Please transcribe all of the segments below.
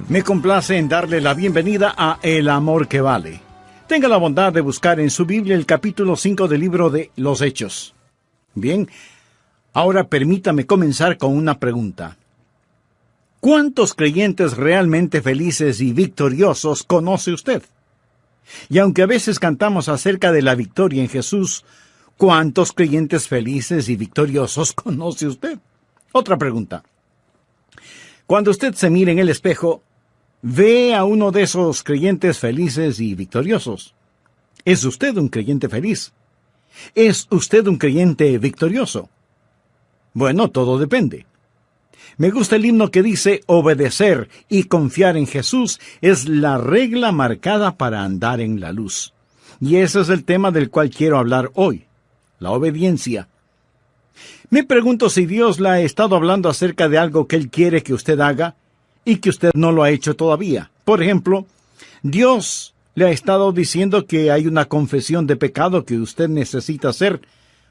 Me complace en darle la bienvenida a El Amor que Vale. Tenga la bondad de buscar en su Biblia el capítulo 5 del libro de Los Hechos. Bien, ahora permítame comenzar con una pregunta. ¿Cuántos creyentes realmente felices y victoriosos conoce usted? Y aunque a veces cantamos acerca de la victoria en Jesús, ¿cuántos creyentes felices y victoriosos conoce usted? Otra pregunta. Cuando usted se mira en el espejo, ¿ve a uno de esos creyentes felices y victoriosos? ¿Es usted un creyente feliz? ¿Es usted un creyente victorioso? Bueno, todo depende. Me gusta el himno que dice: obedecer y confiar en Jesús es la regla marcada para andar en la luz. Y ese es el tema del cual quiero hablar hoy, la obediencia. Me pregunto si Dios le ha estado hablando acerca de algo que Él quiere que usted haga y que usted no lo ha hecho todavía. Por ejemplo, Dios le ha estado diciendo que hay una confesión de pecado que usted necesita hacer,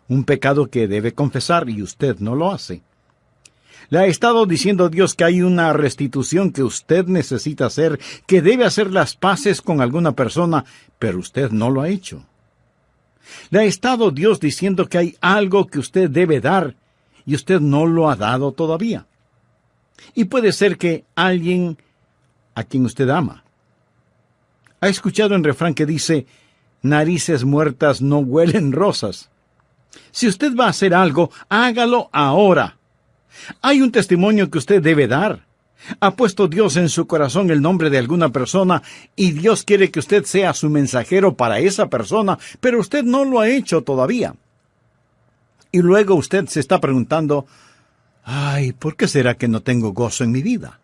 un pecado que debe confesar y usted no lo hace. Le ha estado diciendo Dios que hay una restitución que usted necesita hacer, que debe hacer las paces con alguna persona, pero usted no lo ha hecho. Le ha estado Dios diciendo que hay algo que usted debe dar y usted no lo ha dado todavía. Y puede ser que alguien a quien usted ama. ¿Ha escuchado el refrán que dice: narices muertas no huelen rosas? Si usted va a hacer algo, hágalo ahora. Hay un testimonio que usted debe dar. Ha puesto Dios en su corazón el nombre de alguna persona y Dios quiere que usted sea su mensajero para esa persona, pero usted no lo ha hecho todavía. Y luego usted se está preguntando: ay, ¿por qué será que no tengo gozo en mi vida?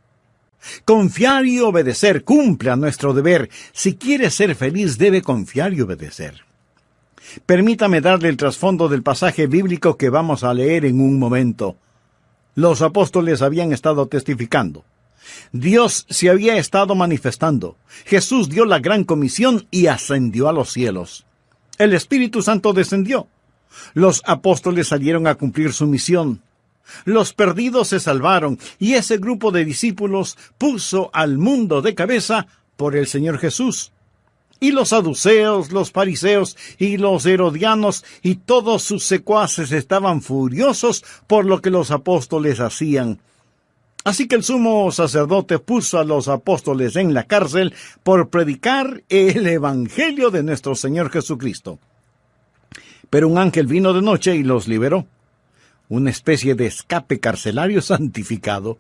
Confiar y obedecer. Cumpla nuestro deber. Si quiere ser feliz, debe confiar y obedecer. Permítame darle el trasfondo del pasaje bíblico que vamos a leer en un momento. Los apóstoles habían estado testificando. Dios se había estado manifestando. Jesús dio la gran comisión y ascendió a los cielos. El Espíritu Santo descendió. Los apóstoles salieron a cumplir su misión. Los perdidos se salvaron y ese grupo de discípulos puso al mundo de cabeza por el Señor Jesús. Y los saduceos, los fariseos y los herodianos y todos sus secuaces estaban furiosos por lo que los apóstoles hacían. Así que el sumo sacerdote puso a los apóstoles en la cárcel por predicar el evangelio de nuestro Señor Jesucristo. Pero un ángel vino de noche y los liberó. Una especie de escape carcelario santificado.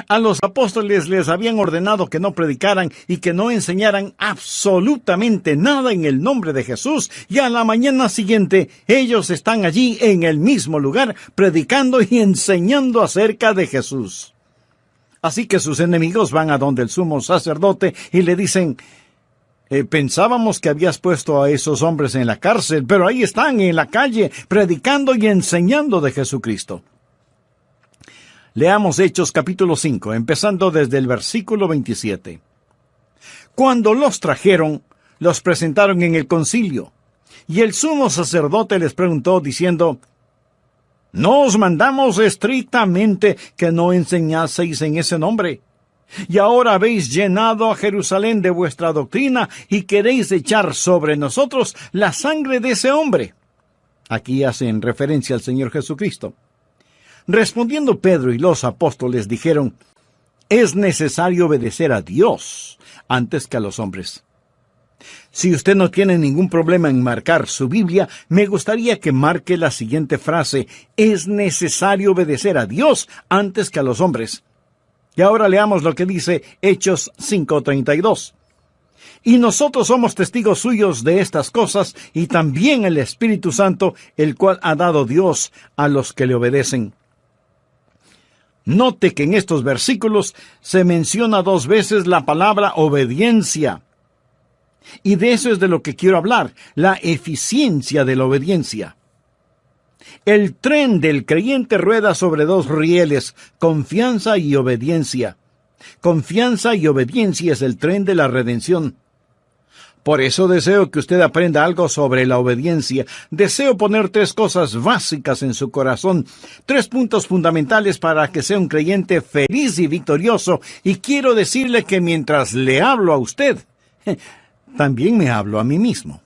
A los apóstoles les habían ordenado que no predicaran y que no enseñaran absolutamente nada en el nombre de Jesús, y a la mañana siguiente ellos están allí en el mismo lugar predicando y enseñando acerca de Jesús. Así que sus enemigos van a donde el sumo sacerdote y le dicen: pensábamos que habías puesto a esos hombres en la cárcel, pero ahí están en la calle predicando y enseñando de Jesucristo. Leamos Hechos capítulo 5, empezando desde el versículo 27. Cuando los trajeron, los presentaron en el concilio, y el sumo sacerdote les preguntó diciendo: ¿no os mandamos estrictamente que no enseñaseis en ese nombre? Y ahora habéis llenado a Jerusalén de vuestra doctrina y queréis echar sobre nosotros la sangre de ese hombre. Aquí hacen referencia al Señor Jesucristo. Respondiendo Pedro y los apóstoles dijeron: es necesario obedecer a Dios antes que a los hombres. Si usted no tiene ningún problema en marcar su Biblia, me gustaría que marque la siguiente frase: es necesario obedecer a Dios antes que a los hombres. Y ahora leamos lo que dice Hechos 5:32. Y nosotros somos testigos suyos de estas cosas, y también el Espíritu Santo, el cual ha dado Dios a los que le obedecen. Note que en estos versículos se menciona 2 veces la palabra obediencia. Y de eso es de lo que quiero hablar, la eficiencia de la obediencia. El tren del creyente rueda sobre 2 rieles, confianza y obediencia. Confianza y obediencia es el tren de la redención. Por eso deseo que usted aprenda algo sobre la obediencia. Deseo poner 3 cosas básicas en su corazón, 3 puntos fundamentales para que sea un creyente feliz y victorioso. Y quiero decirle que mientras le hablo a usted, también me hablo a mí mismo.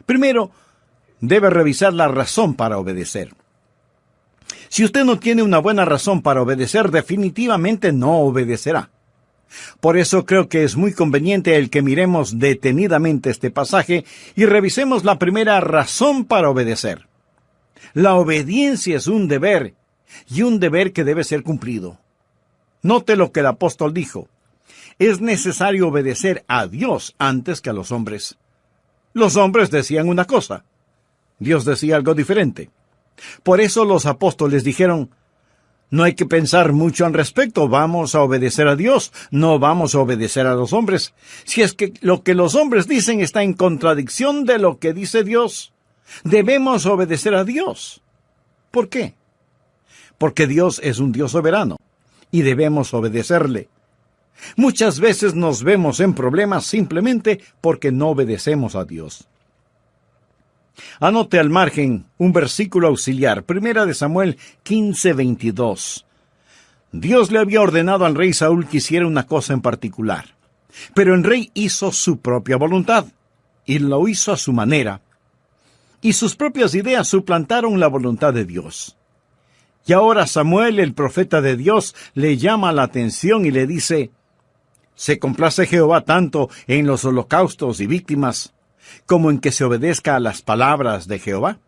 Primero, debe revisar la razón para obedecer. Si usted no tiene una buena razón para obedecer, definitivamente no obedecerá. Por eso creo que es muy conveniente el que miremos detenidamente este pasaje y revisemos la primera razón para obedecer. La obediencia es un deber, y un deber que debe ser cumplido. Note lo que el apóstol dijo. Es necesario obedecer a Dios antes que a los hombres. Los hombres decían una cosa. Dios decía algo diferente. Por eso los apóstoles dijeron, no hay que pensar mucho al respecto, vamos a obedecer a Dios, no vamos a obedecer a los hombres. Si es que lo que los hombres dicen está en contradicción de lo que dice Dios, debemos obedecer a Dios. ¿Por qué? Porque Dios es un Dios soberano y debemos obedecerle. Muchas veces nos vemos en problemas simplemente porque no obedecemos a Dios. Anote al margen un versículo auxiliar, 1 Samuel 15:22. Dios le había ordenado al rey Saúl que hiciera una cosa en particular, pero el rey hizo su propia voluntad, y lo hizo a su manera, y sus propias ideas suplantaron la voluntad de Dios. Y ahora Samuel, el profeta de Dios, le llama la atención y le dice, ¿se complace Jehová tanto en los holocaustos y víctimas como en que se obedezca a las palabras de Jehová?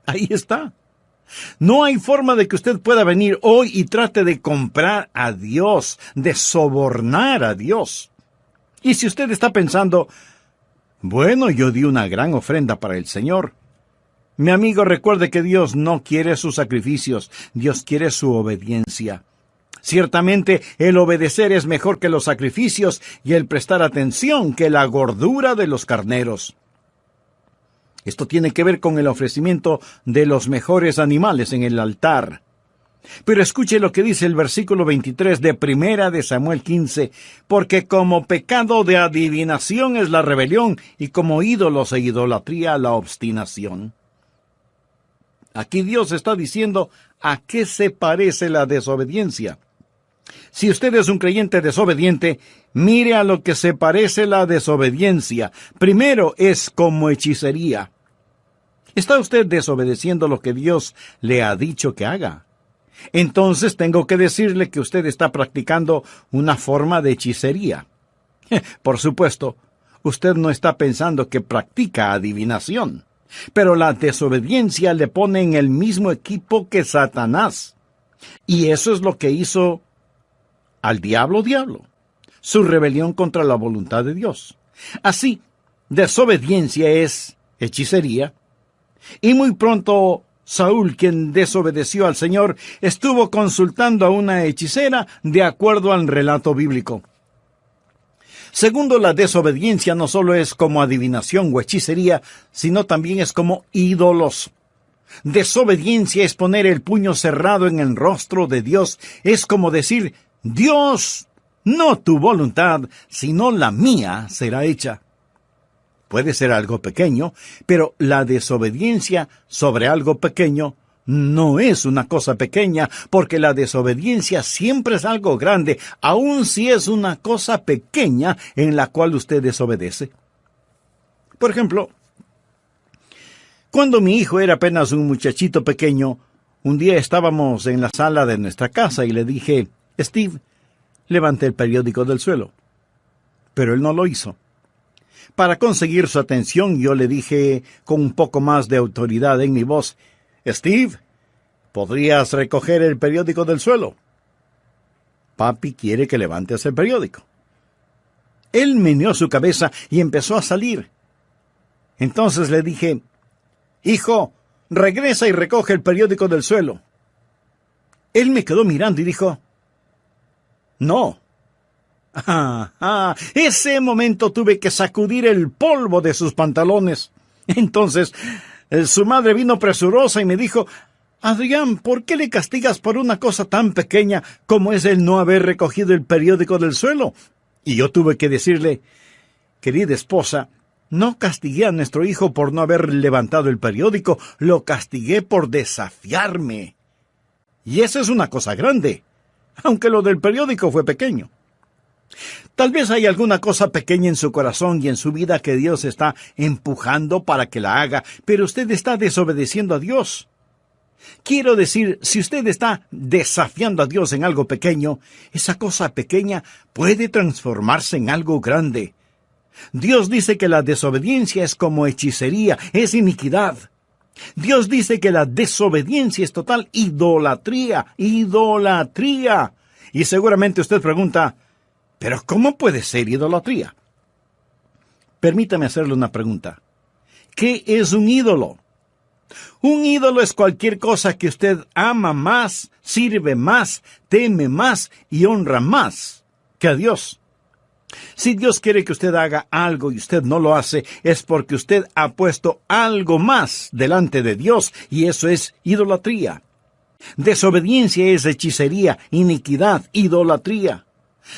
Ahí está. No hay forma de que usted pueda venir hoy y trate de comprar a Dios, de sobornar a Dios. Y si usted está pensando, bueno, yo di una gran ofrenda para el Señor. Mi amigo, recuerde que Dios no quiere sus sacrificios, Dios quiere su obediencia. Ciertamente, el obedecer es mejor que los sacrificios y el prestar atención que la gordura de los carneros. Esto tiene que ver con el ofrecimiento de los mejores animales en el altar. Pero escuche lo que dice el versículo 23 de 1 Samuel 15, porque como pecado de adivinación es la rebelión, y como ídolos e idolatría la obstinación. Aquí Dios está diciendo a qué se parece la desobediencia. Si usted es un creyente desobediente, mire a lo que se parece la desobediencia. Primero, es como hechicería. ¿Está usted desobedeciendo lo que Dios le ha dicho que haga? Entonces tengo que decirle que usted está practicando una forma de hechicería. Por supuesto, usted no está pensando que practica adivinación. Pero la desobediencia le pone en el mismo equipo que Satanás. Y eso es lo que hizo al diablo, su rebelión contra la voluntad de Dios. Así, desobediencia es hechicería. Y muy pronto, Saúl, quien desobedeció al Señor, estuvo consultando a una hechicera de acuerdo al relato bíblico. Segundo, la desobediencia no solo es como adivinación o hechicería, sino también es como ídolos. Desobediencia es poner el puño cerrado en el rostro de Dios. Es como decir, Dios, no tu voluntad, sino la mía será hecha. Puede ser algo pequeño, pero la desobediencia sobre algo pequeño no es una cosa pequeña, porque la desobediencia siempre es algo grande, aun si es una cosa pequeña en la cual usted desobedece. Por ejemplo, cuando mi hijo era apenas un muchachito pequeño, un día estábamos en la sala de nuestra casa y le dije, Steve, levante el periódico del suelo. Pero él no lo hizo. Para conseguir su atención, yo le dije con un poco más de autoridad en mi voz, Steve, ¿podrías recoger el periódico del suelo? Papi quiere que levantes el periódico. Él meneó su cabeza y empezó a salir. Entonces le dije, hijo, regresa y recoge el periódico del suelo. Él me quedó mirando y dijo, no. Ese momento tuve que sacudir el polvo de sus pantalones. Entonces, su madre vino presurosa y me dijo, Adrián, ¿por qué le castigas por una cosa tan pequeña como es el no haber recogido el periódico del suelo? Y yo tuve que decirle, Querida esposa, no castigué a nuestro hijo por no haber levantado el periódico, lo castigué por desafiarme. Y eso es una cosa grande, aunque lo del periódico fue pequeño. Tal vez hay alguna cosa pequeña en su corazón y en su vida que Dios está empujando para que la haga, pero usted está desobedeciendo a Dios. Quiero decir, si usted está desafiando a Dios en algo pequeño, esa cosa pequeña puede transformarse en algo grande. Dios dice que la desobediencia es como hechicería, es iniquidad. Dios dice que la desobediencia es total idolatría, idolatría. Y seguramente usted pregunta, ¿pero cómo puede ser idolatría? Permítame hacerle una pregunta. ¿Qué es un ídolo? Un ídolo es cualquier cosa que usted ama más, sirve más, teme más y honra más que a Dios. Si Dios quiere que usted haga algo y usted no lo hace, es porque usted ha puesto algo más delante de Dios, y eso es idolatría. Desobediencia es hechicería, iniquidad, idolatría.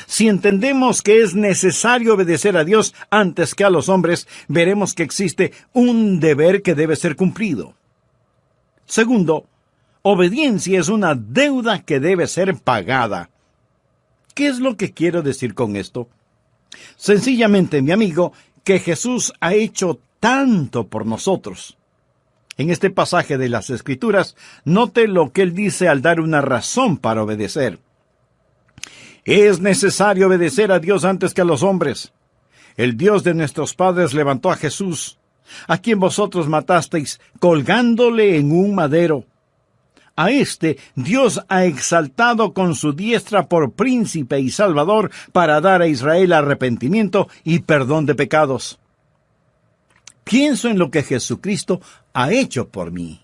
Si entendemos que es necesario obedecer a Dios antes que a los hombres, veremos que existe un deber que debe ser cumplido. Segundo, obediencia es una deuda que debe ser pagada. ¿Qué es lo que quiero decir con esto? Sencillamente, mi amigo, que Jesús ha hecho tanto por nosotros. En este pasaje de las Escrituras, note lo que él dice al dar una razón para obedecer. Es necesario obedecer a Dios antes que a los hombres. El Dios de nuestros padres levantó a Jesús, a quien vosotros matasteis, colgándole en un madero. A este Dios ha exaltado con su diestra por príncipe y salvador para dar a Israel arrepentimiento y perdón de pecados. Pienso en lo que Jesucristo ha hecho por mí.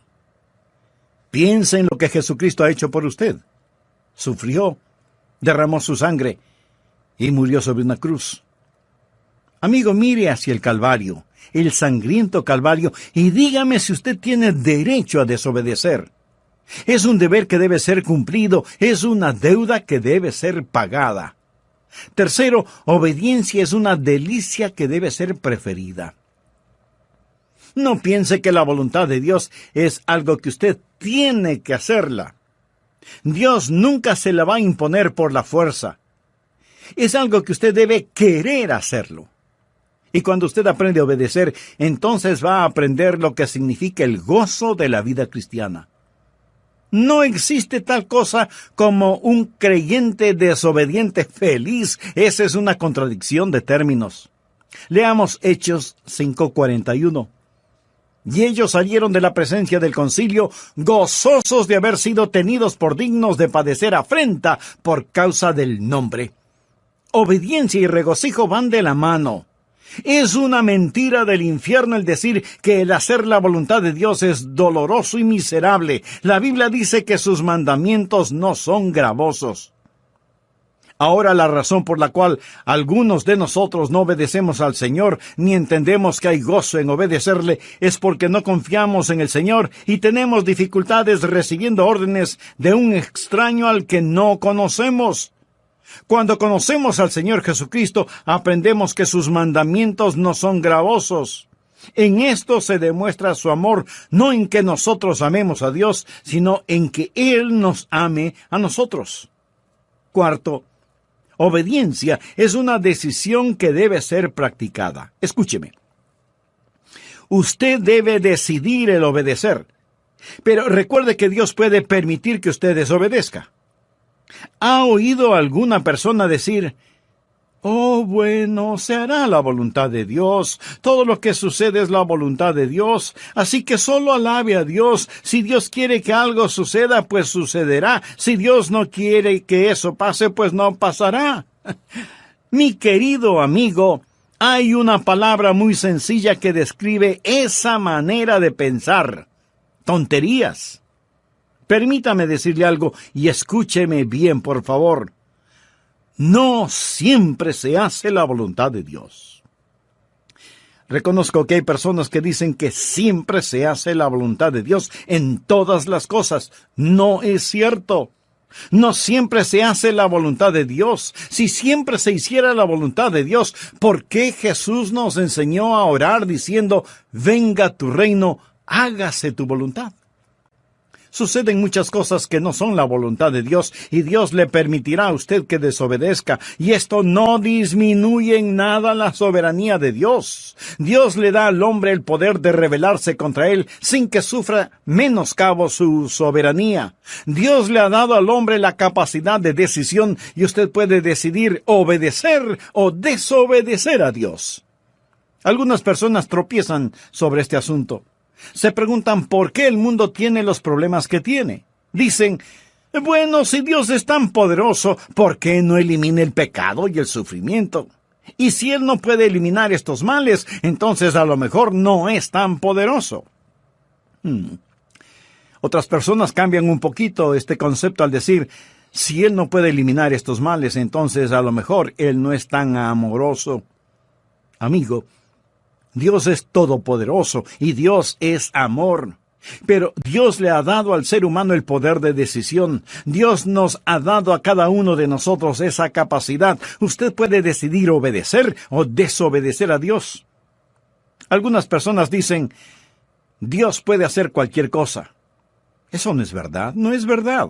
Piensa en lo que Jesucristo ha hecho por usted. Sufrió, derramó su sangre y murió sobre una cruz. Amigo, mire hacia el Calvario, el sangriento Calvario, y dígame si usted tiene derecho a desobedecer. Es un deber que debe ser cumplido, es una deuda que debe ser pagada. Tercero, obediencia es una delicia que debe ser preferida. No piense que la voluntad de Dios es algo que usted tiene que hacerla. Dios nunca se la va a imponer por la fuerza. Es algo que usted debe querer hacerlo. Y cuando usted aprende a obedecer, entonces va a aprender lo que significa el gozo de la vida cristiana. No existe tal cosa como un creyente desobediente feliz. Esa es una contradicción de términos. Leamos Hechos 5:41. Y ellos salieron de la presencia del concilio, gozosos de haber sido tenidos por dignos de padecer afrenta por causa del nombre. Obediencia y regocijo van de la mano. Es una mentira del infierno el decir que el hacer la voluntad de Dios es doloroso y miserable. La Biblia dice que sus mandamientos no son gravosos. Ahora, la razón por la cual algunos de nosotros no obedecemos al Señor, ni entendemos que hay gozo en obedecerle, es porque no confiamos en el Señor y tenemos dificultades recibiendo órdenes de un extraño al que no conocemos. Cuando conocemos al Señor Jesucristo, aprendemos que sus mandamientos no son gravosos. En esto se demuestra su amor, no en que nosotros amemos a Dios, sino en que Él nos ame a nosotros. Cuarto, obediencia es una decisión que debe ser practicada. Escúcheme. Usted debe decidir el obedecer, pero recuerde que Dios puede permitir que usted desobedezca. ¿Ha oído alguna persona decir, oh, bueno, se hará la voluntad de Dios, todo lo que sucede es la voluntad de Dios, así que solo alabe a Dios, si Dios quiere que algo suceda, pues sucederá, si Dios no quiere que eso pase, pues no pasará? Mi querido amigo, hay una palabra muy sencilla que describe esa manera de pensar: tonterías. Permítame decirle algo y escúcheme bien, por favor. No siempre se hace la voluntad de Dios. Reconozco que hay personas que dicen que siempre se hace la voluntad de Dios en todas las cosas. No es cierto. No siempre se hace la voluntad de Dios. Si siempre se hiciera la voluntad de Dios, ¿por qué Jesús nos enseñó a orar diciendo, venga tu reino, hágase tu voluntad? Suceden muchas cosas que no son la voluntad de Dios y Dios le permitirá a usted que desobedezca, y esto no disminuye en nada la soberanía de Dios. Dios le da al hombre el poder de rebelarse contra él sin que sufra menoscabo su soberanía. Dios le ha dado al hombre la capacidad de decisión y usted puede decidir obedecer o desobedecer a Dios. Algunas personas tropiezan sobre este asunto. Se preguntan por qué el mundo tiene los problemas que tiene. Dicen, bueno, si Dios es tan poderoso, ¿por qué no elimina el pecado y el sufrimiento? Y si Él no puede eliminar estos males, entonces a lo mejor no es tan poderoso. Otras personas cambian un poquito este concepto al decir, si Él no puede eliminar estos males, entonces a lo mejor Él no es tan amoroso. Amigo, Dios es todopoderoso y Dios es amor. Pero Dios le ha dado al ser humano el poder de decisión. Dios nos ha dado a cada uno de nosotros esa capacidad. Usted puede decidir obedecer o desobedecer a Dios. Algunas personas dicen, Dios puede hacer cualquier cosa. Eso no es verdad, no es verdad.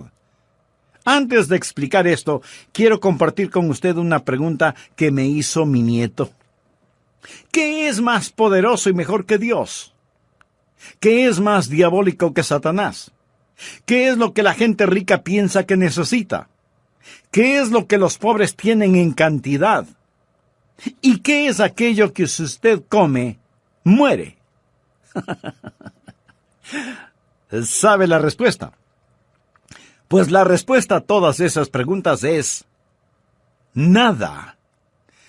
Antes de explicar esto, quiero compartir con usted una pregunta que me hizo mi nieto. ¿Qué es más poderoso y mejor que Dios? ¿Qué es más diabólico que Satanás? ¿Qué es lo que la gente rica piensa que necesita? ¿Qué es lo que los pobres tienen en cantidad? ¿Y qué es aquello que si usted come, muere? ¿Sabe la respuesta? Pues la respuesta a todas esas preguntas es nada.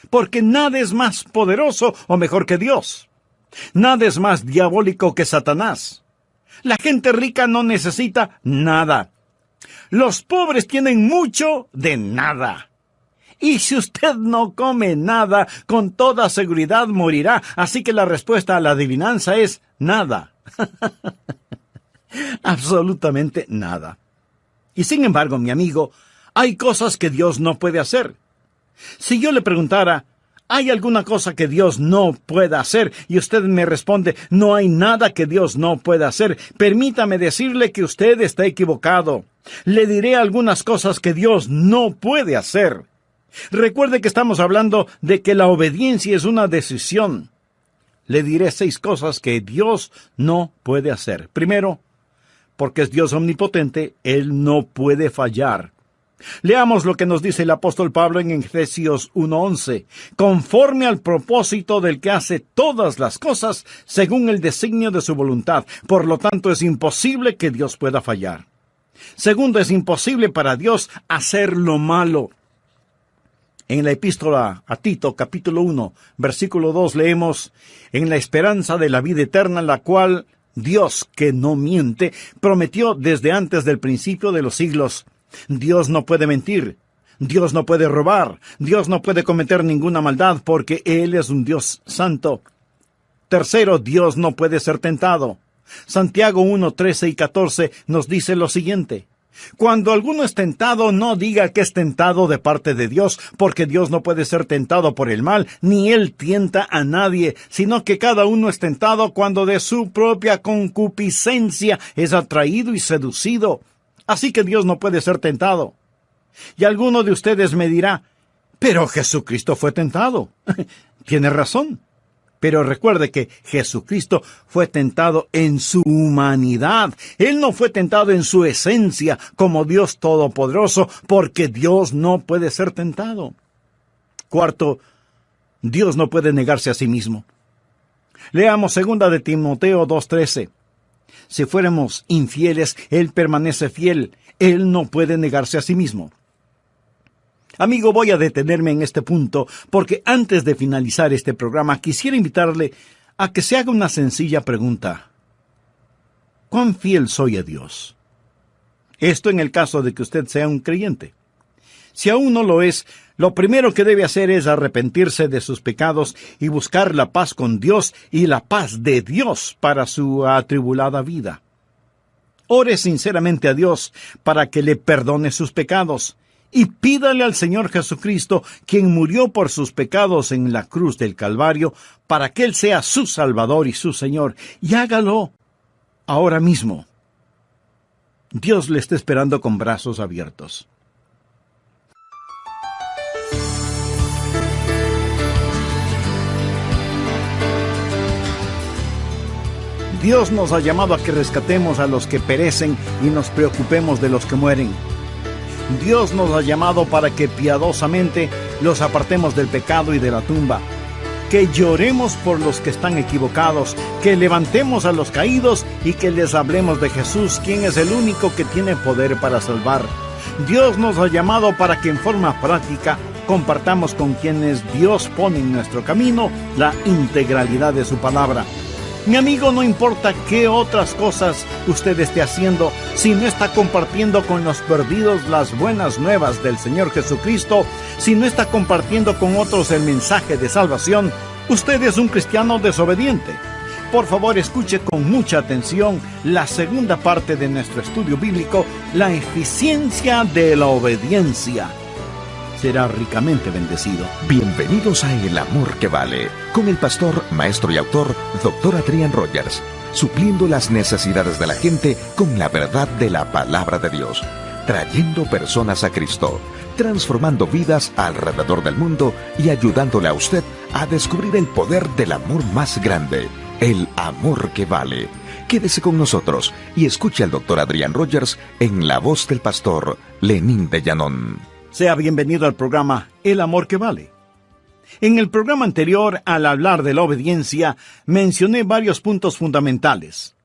Porque nada es más poderoso o mejor que Dios. Nada es más diabólico que Satanás. La gente rica no necesita nada. Los pobres tienen mucho de nada. Y si usted no come nada, con toda seguridad morirá. Así que la respuesta a la adivinanza es nada. Absolutamente nada. Y sin embargo, mi amigo, hay cosas que Dios no puede hacer. Si yo le preguntara, ¿hay alguna cosa que Dios no pueda hacer? Y usted me responde, no hay nada que Dios no pueda hacer. Permítame decirle que usted está equivocado. Le diré algunas cosas que Dios no puede hacer. Recuerde que estamos hablando de que la obediencia es una decisión. Le diré 6 cosas que Dios no puede hacer. Primero, porque es Dios omnipotente, Él no puede fallar. Leamos lo que nos dice el apóstol Pablo en Efesios 1:11. Conforme al propósito del que hace todas las cosas según el designio de su voluntad. Por lo tanto, es imposible que Dios pueda fallar. Segundo, es imposible para Dios hacer lo malo. En la epístola a Tito, capítulo 1, versículo 2, leemos, en la esperanza de la vida eterna, la cual Dios, que no miente, prometió desde antes del principio de los siglos. Dios no puede mentir, Dios no puede robar, Dios no puede cometer ninguna maldad porque Él es un Dios santo. Tercero, Dios no puede ser tentado. Santiago 1, 13 y 14 nos dice lo siguiente. Cuando alguno es tentado, no diga que es tentado de parte de Dios, porque Dios no puede ser tentado por el mal, ni Él tienta a nadie, sino que cada uno es tentado cuando de su propia concupiscencia es atraído y seducido. Así que Dios no puede ser tentado. Y alguno de ustedes me dirá, pero Jesucristo fue tentado. Tiene razón. Pero recuerde que Jesucristo fue tentado en su humanidad. Él no fue tentado en su esencia como Dios Todopoderoso, porque Dios no puede ser tentado. Cuarto, Dios no puede negarse a sí mismo. Leamos 2 de Timoteo 2:13. Si fuéramos infieles, Él permanece fiel. Él no puede negarse a sí mismo. Amigo, voy a detenerme en este punto porque antes de finalizar este programa quisiera invitarle a que se haga una sencilla pregunta. ¿Cuán fiel soy a Dios? Esto en el caso de que usted sea un creyente. Si aún no lo es, lo primero que debe hacer es arrepentirse de sus pecados y buscar la paz con Dios y la paz de Dios para su atribulada vida. Ore sinceramente a Dios para que le perdone sus pecados y pídale al Señor Jesucristo, quien murió por sus pecados en la cruz del Calvario, para que Él sea su Salvador y su Señor. Y hágalo ahora mismo. Dios le está esperando con brazos abiertos. Dios nos ha llamado a que rescatemos a los que perecen y nos preocupemos de los que mueren. Dios nos ha llamado para que piadosamente los apartemos del pecado y de la tumba, que lloremos por los que están equivocados, que levantemos a los caídos y que les hablemos de Jesús, quien es el único que tiene poder para salvar. Dios nos ha llamado para que en forma práctica compartamos con quienes Dios pone en nuestro camino la integralidad de su palabra. Mi amigo, no importa qué otras cosas usted esté haciendo, si no está compartiendo con los perdidos las buenas nuevas del Señor Jesucristo, si no está compartiendo con otros el mensaje de salvación, usted es un cristiano desobediente. Por favor, escuche con mucha atención la segunda parte de nuestro estudio bíblico, la eficiencia de la obediencia. Será ricamente bendecido. Bienvenidos a El Amor que Vale, con el pastor, maestro y autor, Dr. Adrián Rogers, supliendo las necesidades de la gente con la verdad de la palabra de Dios, trayendo personas a Cristo, transformando vidas alrededor del mundo y ayudándole a usted a descubrir el poder del amor más grande, el amor que vale. Quédese con nosotros y escuche al Dr. Adrián Rogers en la voz del pastor Lenín de Llanón. Sea bienvenido al programa El Amor que Vale. En el programa anterior, al hablar de la obediencia, mencioné varios puntos fundamentales.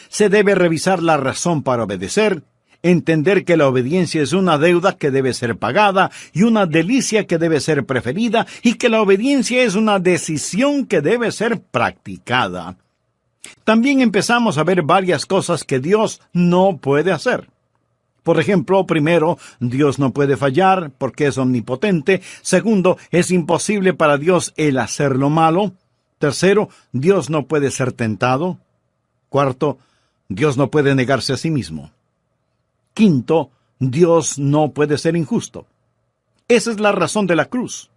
Se debe revisar la razón para obedecer, entender que la obediencia es una deuda que debe ser pagada y una delicia que debe ser preferida, y que la obediencia es una decisión que debe ser practicada. También empezamos a ver varias cosas que Dios no puede hacer. Por ejemplo, primero, Dios no puede fallar porque es omnipotente. Segundo, es imposible para Dios el hacer lo malo. Tercero, Dios no puede ser tentado. Cuarto, Dios no puede negarse a sí mismo. Quinto, Dios no puede ser injusto. Esa es la razón de la cruz.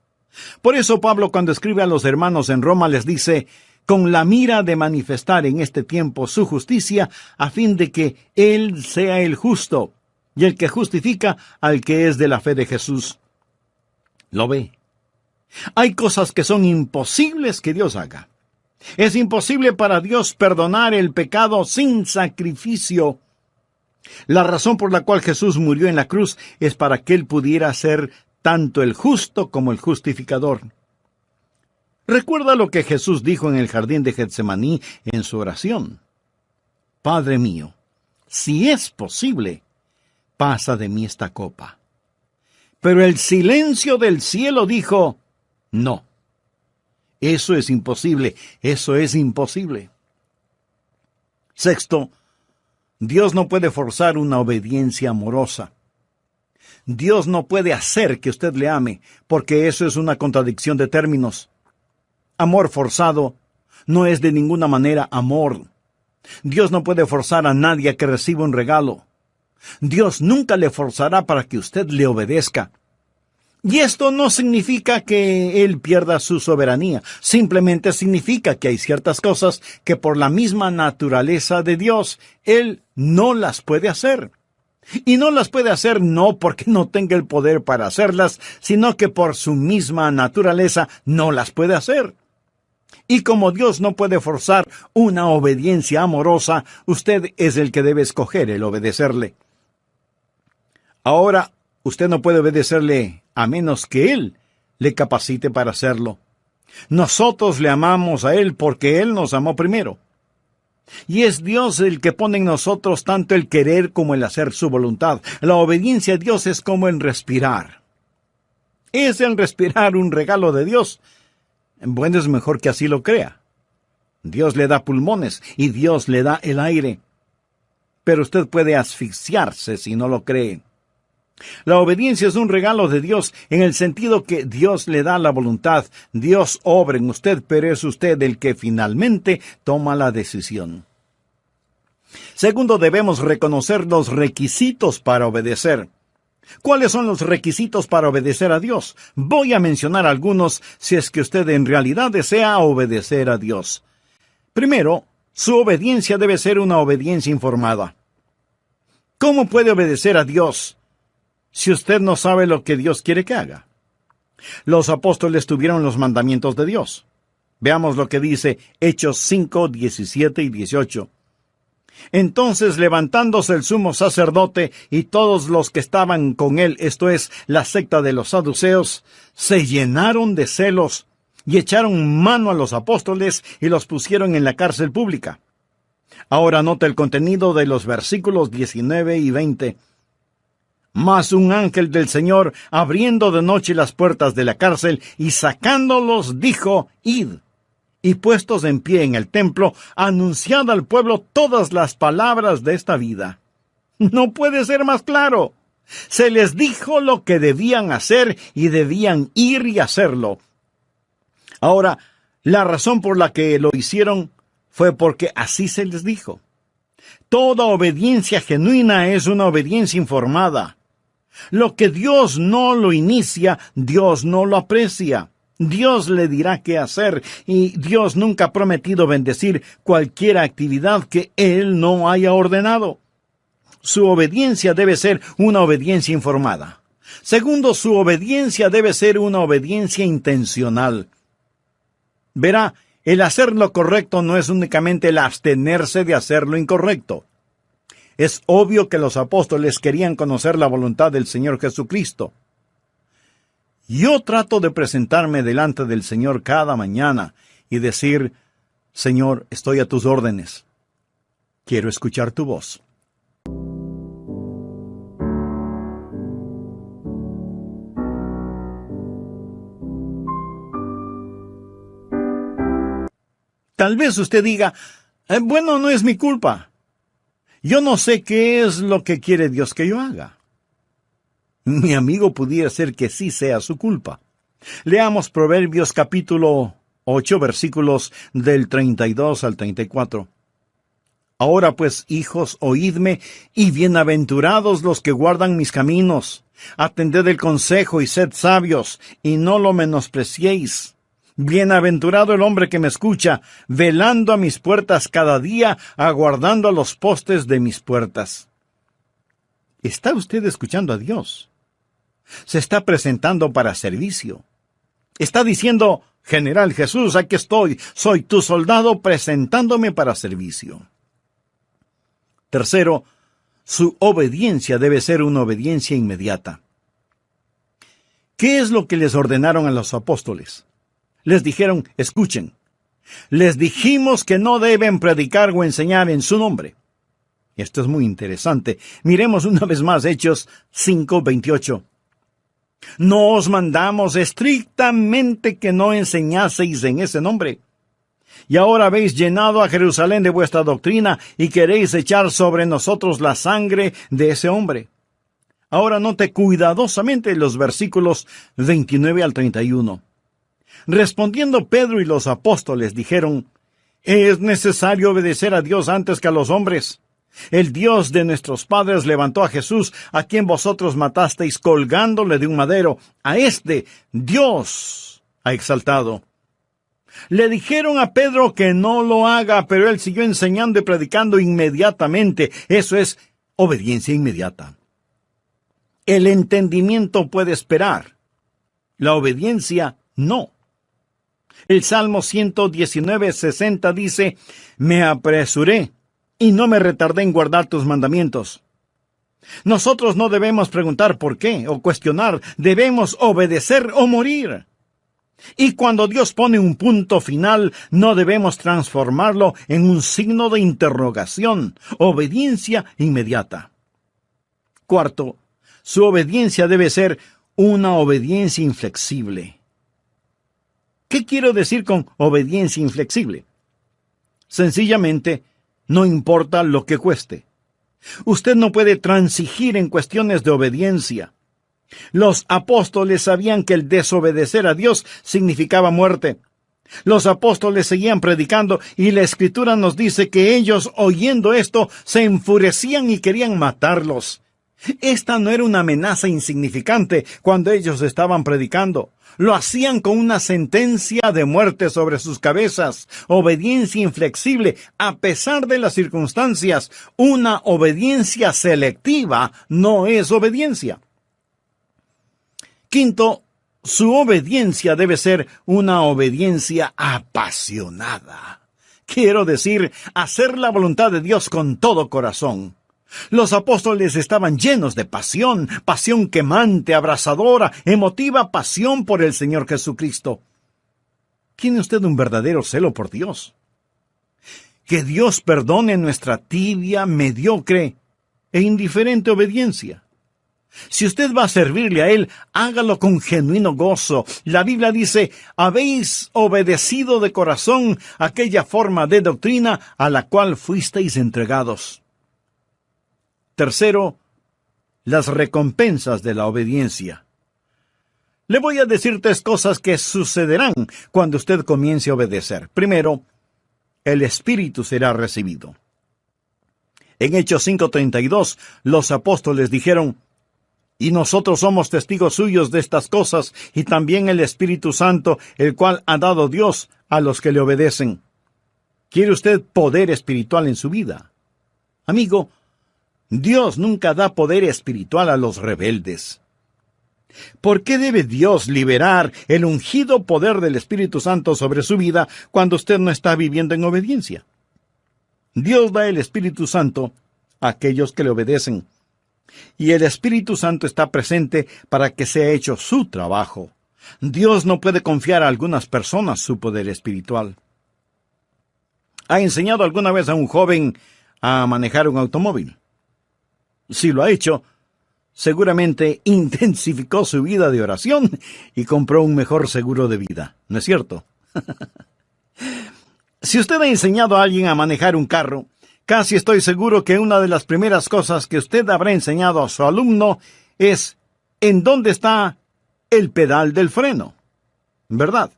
Por eso Pablo, cuando escribe a los hermanos en Roma, les dice: con la mira de manifestar en este tiempo su justicia, a fin de que Él sea el justo y el que justifica al que es de la fe de Jesús. ¿Lo ve? Hay cosas que son imposibles que Dios haga. Es imposible para Dios perdonar el pecado sin sacrificio. La razón por la cual Jesús murió en la cruz es para que Él pudiera ser tanto el justo como el justificador. Recuerda lo que Jesús dijo en el jardín de Getsemaní en su oración: Padre mío, si es posible, pasa de mí esta copa. Pero el silencio del cielo dijo: no. Eso es imposible, eso es imposible. Sexto, Dios no puede forzar una obediencia amorosa. Dios no puede hacer que usted le ame, porque eso es una contradicción de términos. Amor forzado no es de ninguna manera amor. Dios no puede forzar a nadie a que reciba un regalo. Dios nunca le forzará para que usted le obedezca. Y esto no significa que Él pierda su soberanía. Simplemente significa que hay ciertas cosas que por la misma naturaleza de Dios, Él no las puede hacer. Y no las puede hacer no porque no tenga el poder para hacerlas, sino que por su misma naturaleza no las puede hacer. Y como Dios no puede forzar una obediencia amorosa, usted es el que debe escoger el obedecerle. Ahora, usted no puede obedecerle a menos que Él le capacite para hacerlo. Nosotros le amamos a Él porque Él nos amó primero. Y es Dios el que pone en nosotros tanto el querer como el hacer su voluntad. La obediencia a Dios es como el respirar. ¿Es el respirar un regalo de Dios? Bueno, es mejor que así lo crea. Dios le da pulmones y Dios le da el aire. Pero usted puede asfixiarse si no lo cree. La obediencia es un regalo de Dios en el sentido que Dios le da la voluntad. Dios obra en usted, pero es usted el que finalmente toma la decisión. Segundo, debemos reconocer los requisitos para obedecer. ¿Cuáles son los requisitos para obedecer a Dios? Voy a mencionar algunos si es que usted en realidad desea obedecer a Dios. Primero, su obediencia debe ser una obediencia informada. ¿Cómo puede obedecer a Dios si usted no sabe lo que Dios quiere que haga? Los apóstoles tuvieron los mandamientos de Dios. Veamos lo que dice Hechos 5, 17 y 18. Entonces, levantándose el sumo sacerdote y todos los que estaban con él, esto es, la secta de los saduceos, se llenaron de celos y echaron mano a los apóstoles y los pusieron en la cárcel pública. Ahora nota el contenido de los versículos 19 y 20. Mas un ángel del Señor, abriendo de noche las puertas de la cárcel y sacándolos, dijo: Id. Y puestos en pie en el templo, anunciad al pueblo todas las palabras de esta vida. No puede ser más claro. Se les dijo lo que debían hacer y debían ir y hacerlo. Ahora, la razón por la que lo hicieron fue porque así se les dijo. Toda obediencia genuina es una obediencia informada. Lo que Dios no lo inicia, Dios no lo aprecia. Dios le dirá qué hacer, y Dios nunca ha prometido bendecir cualquier actividad que Él no haya ordenado. Su obediencia debe ser una obediencia informada. Segundo, su obediencia debe ser una obediencia intencional. Verá, el hacer lo correcto no es únicamente el abstenerse de hacer lo incorrecto. Es obvio que los apóstoles querían conocer la voluntad del Señor Jesucristo. Yo trato de presentarme delante del Señor cada mañana y decir: Señor, estoy a tus órdenes. Quiero escuchar tu voz. Tal vez usted diga: bueno, no es mi culpa. Yo no sé qué es lo que quiere Dios que yo haga. Mi amigo, pudiera ser que sí sea su culpa. Leamos Proverbios capítulo 8, versículos del 32 al 34. Ahora pues, hijos, oídme, y bienaventurados los que guardan mis caminos. Atended el consejo y sed sabios, y no lo menospreciéis. Bienaventurado el hombre que me escucha, velando a mis puertas cada día, aguardando a los postes de mis puertas. ¿Está usted escuchando a Dios? Se está presentando para servicio. Está diciendo: General Jesús, aquí estoy, soy tu soldado presentándome para servicio. Tercero, su obediencia debe ser una obediencia inmediata. ¿Qué es lo que les ordenaron a los apóstoles? Les dijeron: escuchen, les dijimos que no deben predicar o enseñar en su nombre. Esto es muy interesante. Miremos una vez más Hechos 5:28. No os mandamos estrictamente que no enseñaseis en ese nombre. Y ahora habéis llenado a Jerusalén de vuestra doctrina y queréis echar sobre nosotros la sangre de ese hombre. Ahora note cuidadosamente los versículos 29 al 31. Respondiendo Pedro y los apóstoles dijeron: es necesario obedecer a Dios antes que a los hombres. El Dios de nuestros padres levantó a Jesús, a quien vosotros matasteis colgándole de un madero. A este Dios ha exaltado. Le dijeron a Pedro que no lo haga, pero él siguió enseñando y predicando inmediatamente. Eso es obediencia inmediata. El entendimiento puede esperar. La obediencia no. El Salmo 119:60 dice: me apresuré y no me retardé en guardar tus mandamientos. Nosotros no debemos preguntar por qué o cuestionar, debemos obedecer o morir. Y cuando Dios pone un punto final, no debemos transformarlo en un signo de interrogación. Obediencia inmediata. Cuarto, su obediencia debe ser una obediencia inflexible. ¿Qué quiero decir con obediencia inflexible? Sencillamente, no importa lo que cueste. Usted no puede transigir en cuestiones de obediencia. Los apóstoles sabían que el desobedecer a Dios significaba muerte. Los apóstoles seguían predicando y la Escritura nos dice que ellos, oyendo esto, se enfurecían y querían matarlos. Esta no era una amenaza insignificante cuando ellos estaban predicando. Lo hacían con una sentencia de muerte sobre sus cabezas, obediencia inflexible a pesar de las circunstancias. Una obediencia selectiva no es obediencia. Quinto, su obediencia debe ser una obediencia apasionada. Quiero decir, hacer la voluntad de Dios con todo corazón. Los apóstoles estaban llenos de pasión, pasión quemante, abrasadora, emotiva pasión por el Señor Jesucristo. ¿Tiene usted un verdadero celo por Dios? Que Dios perdone nuestra tibia, mediocre e indiferente obediencia. Si usted va a servirle a Él, hágalo con genuino gozo. La Biblia dice, habéis obedecido de corazón aquella forma de doctrina a la cual fuisteis entregados. Tercero, las recompensas de la obediencia. Le voy a decir 3 cosas que sucederán cuando usted comience a obedecer. Primero, el Espíritu será recibido. En Hechos 5:32, los apóstoles dijeron, y nosotros somos testigos suyos de estas cosas, y también el Espíritu Santo, el cual ha dado Dios a los que le obedecen. ¿Quiere usted poder espiritual en su vida? Amigo, Dios nunca da poder espiritual a los rebeldes. ¿Por qué debe Dios liberar el ungido poder del Espíritu Santo sobre su vida cuando usted no está viviendo en obediencia? Dios da el Espíritu Santo a aquellos que le obedecen. Y el Espíritu Santo está presente para que sea hecho su trabajo. Dios no puede confiar a algunas personas su poder espiritual. ¿Ha enseñado alguna vez a un joven a manejar un automóvil? Si lo ha hecho, seguramente intensificó su vida de oración y compró un mejor seguro de vida, ¿no es cierto? Si usted ha enseñado a alguien a manejar un carro, casi estoy seguro que una de las primeras cosas que usted habrá enseñado a su alumno es en dónde está el pedal del freno, ¿verdad?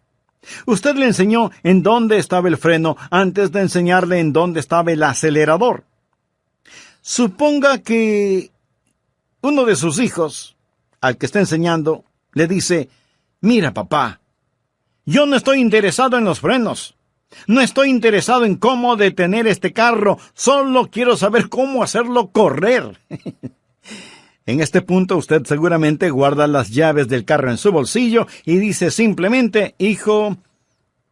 Usted le enseñó en dónde estaba el freno antes de enseñarle en dónde estaba el acelerador. Suponga que uno de sus hijos, al que está enseñando, le dice, mira papá, yo no estoy interesado en los frenos. No estoy interesado en cómo detener este carro, solo quiero saber cómo hacerlo correr. En este punto usted seguramente guarda las llaves del carro en su bolsillo y dice simplemente, hijo,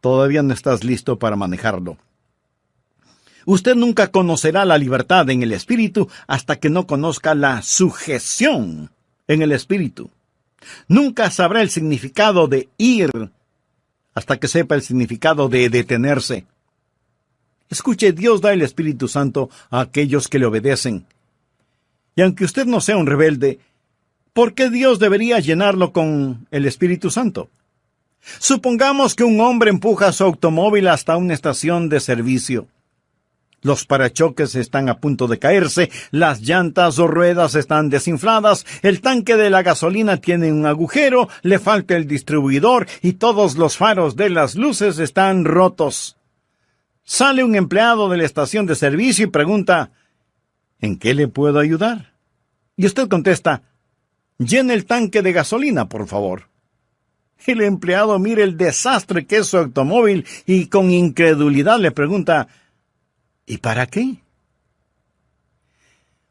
todavía no estás listo para manejarlo. Usted nunca conocerá la libertad en el Espíritu hasta que no conozca la sujeción en el Espíritu. Nunca sabrá el significado de ir hasta que sepa el significado de detenerse. Escuche, Dios da el Espíritu Santo a aquellos que le obedecen. Y aunque usted no sea un rebelde, ¿por qué Dios debería llenarlo con el Espíritu Santo? Supongamos que un hombre empuja su automóvil hasta una estación de servicio. Los parachoques están a punto de caerse, las llantas o ruedas están desinfladas, el tanque de la gasolina tiene un agujero, le falta el distribuidor y todos los faros de las luces están rotos. Sale un empleado de la estación de servicio y pregunta, ¿en qué le puedo ayudar? Y usted contesta, llene el tanque de gasolina, por favor. El empleado mira el desastre que es su automóvil y con incredulidad le pregunta, ¿y para qué?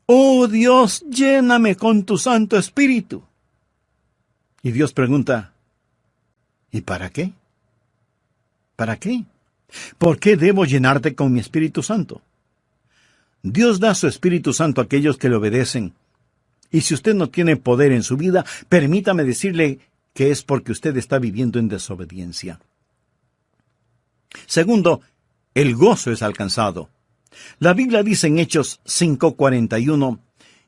Oh Dios, lléname con tu Santo Espíritu. Y Dios pregunta, ¿y para qué? ¿Para qué? ¿Por qué debo llenarte con mi Espíritu Santo? Dios da su Espíritu Santo a aquellos que le obedecen. Y si usted no tiene poder en su vida, permítame decirle que es porque usted está viviendo en desobediencia. Segundo, el gozo es alcanzado. La Biblia dice en Hechos 5:41,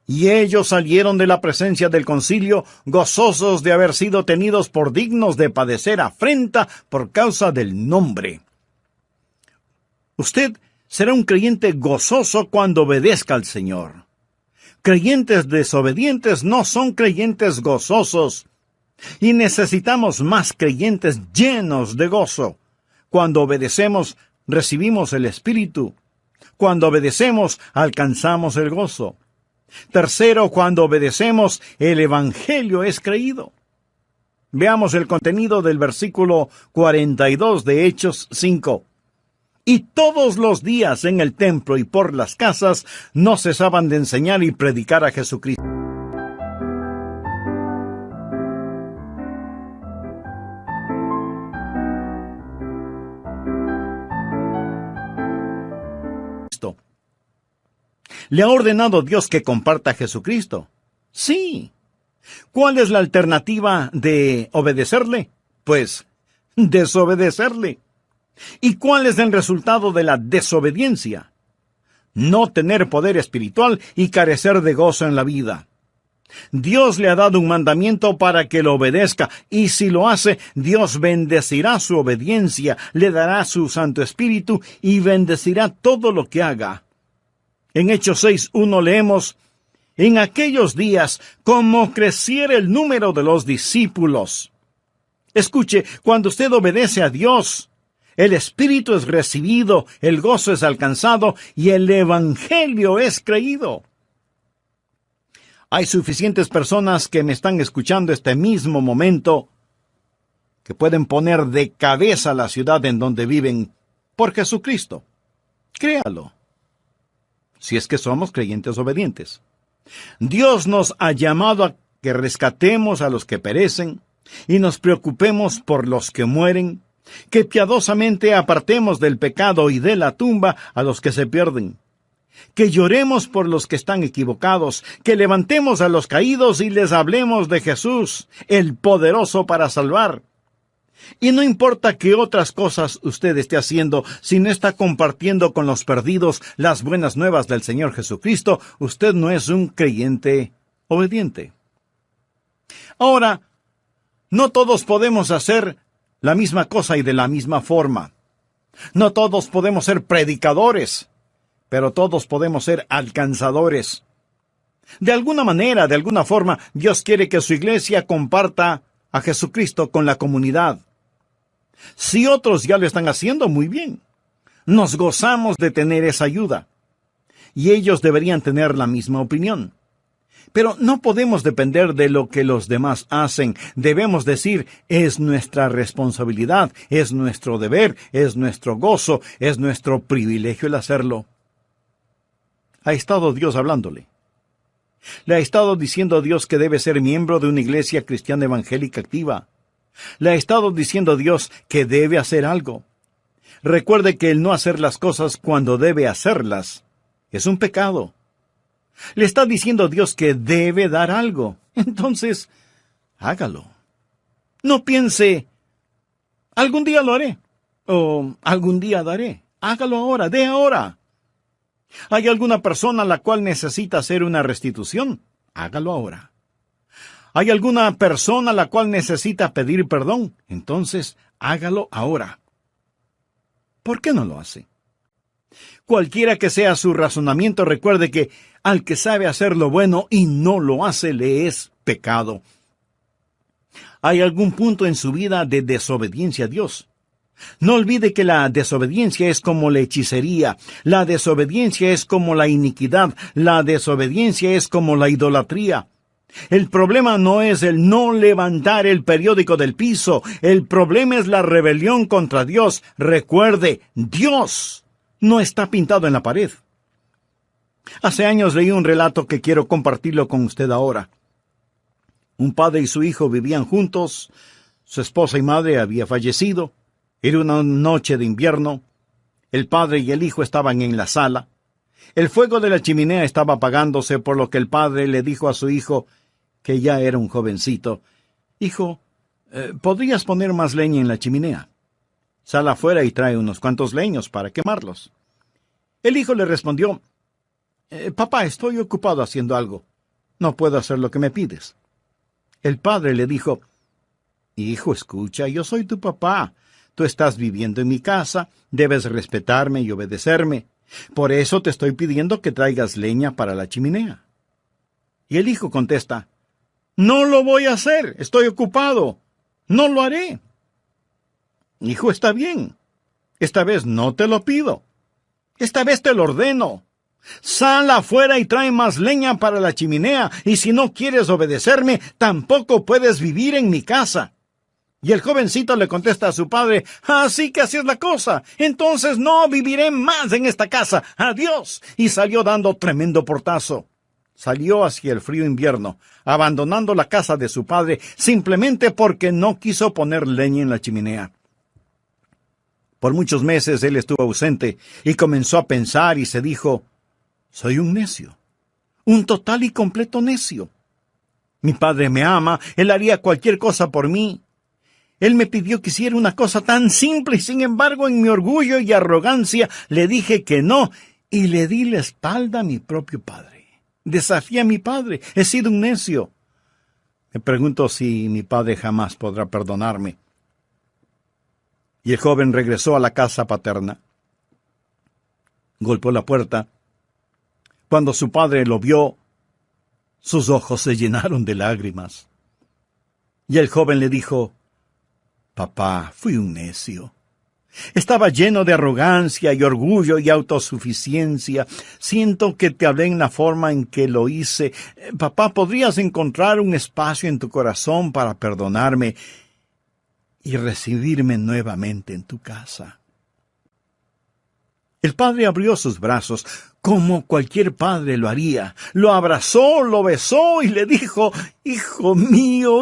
y ellos salieron de la presencia del concilio gozosos de haber sido tenidos por dignos de padecer afrenta por causa del nombre. Usted será un creyente gozoso cuando obedezca al Señor. Creyentes desobedientes no son creyentes gozosos. Y necesitamos más creyentes llenos de gozo. Cuando obedecemos, recibimos el Espíritu. Cuando obedecemos, alcanzamos el gozo. Tercero, cuando obedecemos, el Evangelio es creído. Veamos el contenido del versículo 42 de Hechos 5. Y todos los días en el templo y por las casas no cesaban de enseñar y predicar a Jesucristo. ¿Le ha ordenado Dios que comparta a Jesucristo? Sí. ¿Cuál es la alternativa de obedecerle? Pues, desobedecerle. ¿Y cuál es el resultado de la desobediencia? No tener poder espiritual y carecer de gozo en la vida. Dios le ha dado un mandamiento para que lo obedezca, y si lo hace, Dios bendecirá su obediencia, le dará su Santo Espíritu y bendecirá todo lo que haga. En Hechos 6:1 leemos: en aquellos días, como creciera el número de los discípulos. Escuche, cuando usted obedece a Dios, el Espíritu es recibido, el gozo es alcanzado y el Evangelio es creído. Hay suficientes personas que me están escuchando este mismo momento que pueden poner de cabeza la ciudad en donde viven por Jesucristo. Créalo. Si es que somos creyentes obedientes. Dios nos ha llamado a que rescatemos a los que perecen y nos preocupemos por los que mueren, que piadosamente apartemos del pecado y de la tumba a los que se pierden, que lloremos por los que están equivocados, que levantemos a los caídos y les hablemos de Jesús, el poderoso para salvar. Y no importa qué otras cosas usted esté haciendo, si no está compartiendo con los perdidos las buenas nuevas del Señor Jesucristo, usted no es un creyente obediente. Ahora, no todos podemos hacer la misma cosa y de la misma forma. No todos podemos ser predicadores, pero todos podemos ser alcanzadores. De alguna manera, de alguna forma, Dios quiere que su iglesia comparta a Jesucristo con la comunidad. Si otros ya lo están haciendo, muy bien. Nos gozamos de tener esa ayuda. Y ellos deberían tener la misma opinión. Pero no podemos depender de lo que los demás hacen. Debemos decir, es nuestra responsabilidad, es nuestro deber, es nuestro gozo, es nuestro privilegio el hacerlo. Ha estado Dios hablándole. Le ha estado diciendo a Dios que debe ser miembro de una iglesia cristiana evangélica activa. Le ha estado diciendo a Dios que debe hacer algo. Recuerde que el no hacer las cosas cuando debe hacerlas es un pecado. Le está diciendo a Dios que debe dar algo. Entonces, hágalo. No piense, algún día lo haré, o algún día daré. Hágalo ahora, dé ahora. ¿Hay alguna persona a la cual necesita hacer una restitución? Hágalo ahora. ¿Hay alguna persona a la cual necesita pedir perdón? Entonces, hágalo ahora. ¿Por qué no lo hace? Cualquiera que sea su razonamiento, recuerde que al que sabe hacer lo bueno y no lo hace, le es pecado. ¿Hay algún punto en su vida de desobediencia a Dios? No olvide que la desobediencia es como la hechicería, la desobediencia es como la iniquidad, la desobediencia es como la idolatría. El problema no es el no levantar el periódico del piso, el problema es la rebelión contra Dios. Recuerde, Dios no está pintado en la pared. Hace años leí un relato que quiero compartirlo con usted ahora. Un padre y su hijo vivían juntos, su esposa y madre había fallecido. Era una noche de invierno. El padre y el hijo estaban en la sala. El fuego de la chimenea estaba apagándose, por lo que el padre le dijo a su hijo, que ya era un jovencito: «Hijo, ¿podrías poner más leña en la chimenea? Sal afuera y trae unos cuantos leños para quemarlos». El hijo le respondió: «Papá, estoy ocupado haciendo algo. No puedo hacer lo que me pides». El padre le dijo: «Hijo, escucha, yo soy tu papá. Tú estás viviendo en mi casa, debes respetarme y obedecerme. Por eso te estoy pidiendo que traigas leña para la chimenea». Y el hijo contesta: «No lo voy a hacer, estoy ocupado. No lo haré». «Hijo, está bien. Esta vez no te lo pido. Esta vez te lo ordeno. Sal afuera y trae más leña para la chimenea, y si no quieres obedecerme, tampoco puedes vivir en mi casa. Y el jovencito le contesta a su padre, así que así es la cosa, entonces no viviré más en esta casa, adiós. Y salió dando tremendo portazo. Salió hacia el frío invierno, abandonando la casa de su padre, simplemente porque no quiso poner leña en la chimenea. Por muchos meses él estuvo ausente, y comenzó a pensar y se dijo, soy un necio, un total y completo necio. Mi padre me ama, él haría cualquier cosa por mí. Él me pidió que hiciera una cosa tan simple y sin embargo en mi orgullo y arrogancia le dije que no y le di la espalda a mi propio padre. Desafié a mi padre, he sido un necio. Me pregunto si mi padre jamás podrá perdonarme. Y el joven regresó a la casa paterna. Golpeó la puerta. Cuando su padre lo vio, sus ojos se llenaron de lágrimas. Y el joven le dijo, papá, fui un necio. Estaba lleno de arrogancia y orgullo y autosuficiencia. Siento que te hablé en la forma en que lo hice. Papá, ¿podrías encontrar un espacio en tu corazón para perdonarme y recibirme nuevamente en tu casa? El padre abrió sus brazos, como cualquier padre lo haría. Lo abrazó, lo besó y le dijo, hijo mío,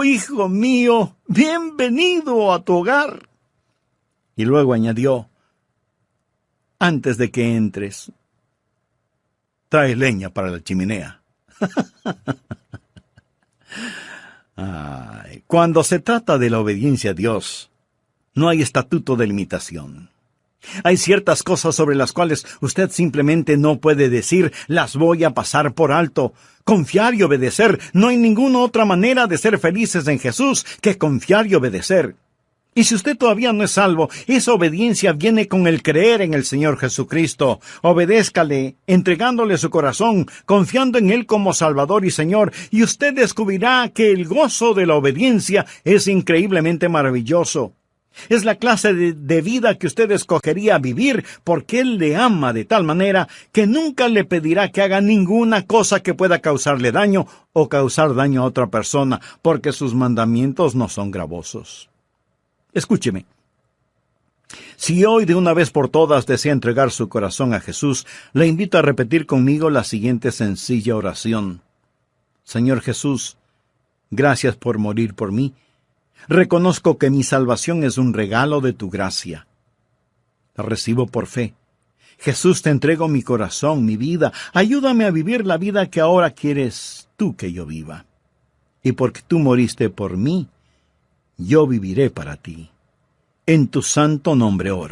bienvenido a tu hogar. Y luego añadió, antes de que entres, trae leña para la chimenea. Cuando se trata de la obediencia a Dios, no hay estatuto de limitación. Hay ciertas cosas sobre las cuales usted simplemente no puede decir, las voy a pasar por alto. Confiar y obedecer. No hay ninguna otra manera de ser felices en Jesús que confiar y obedecer. Y si usted todavía no es salvo, esa obediencia viene con el creer en el Señor Jesucristo. Obedézcale, entregándole su corazón, confiando en Él como Salvador y Señor, y usted descubrirá que el gozo de la obediencia es increíblemente maravilloso. Es la clase de vida que usted escogería vivir porque Él le ama de tal manera que nunca le pedirá que haga ninguna cosa que pueda causarle daño o causar daño a otra persona, porque sus mandamientos no son gravosos. Escúcheme. Si hoy de una vez por todas desea entregar su corazón a Jesús, le invito a repetir conmigo la siguiente sencilla oración. Señor Jesús, gracias por morir por mí. Reconozco que mi salvación es un regalo de tu gracia. La recibo por fe. Jesús, te entrego mi corazón, mi vida. Ayúdame a vivir la vida que ahora quieres tú que yo viva. Y porque tú moriste por mí, yo viviré para ti. En tu santo nombre oro.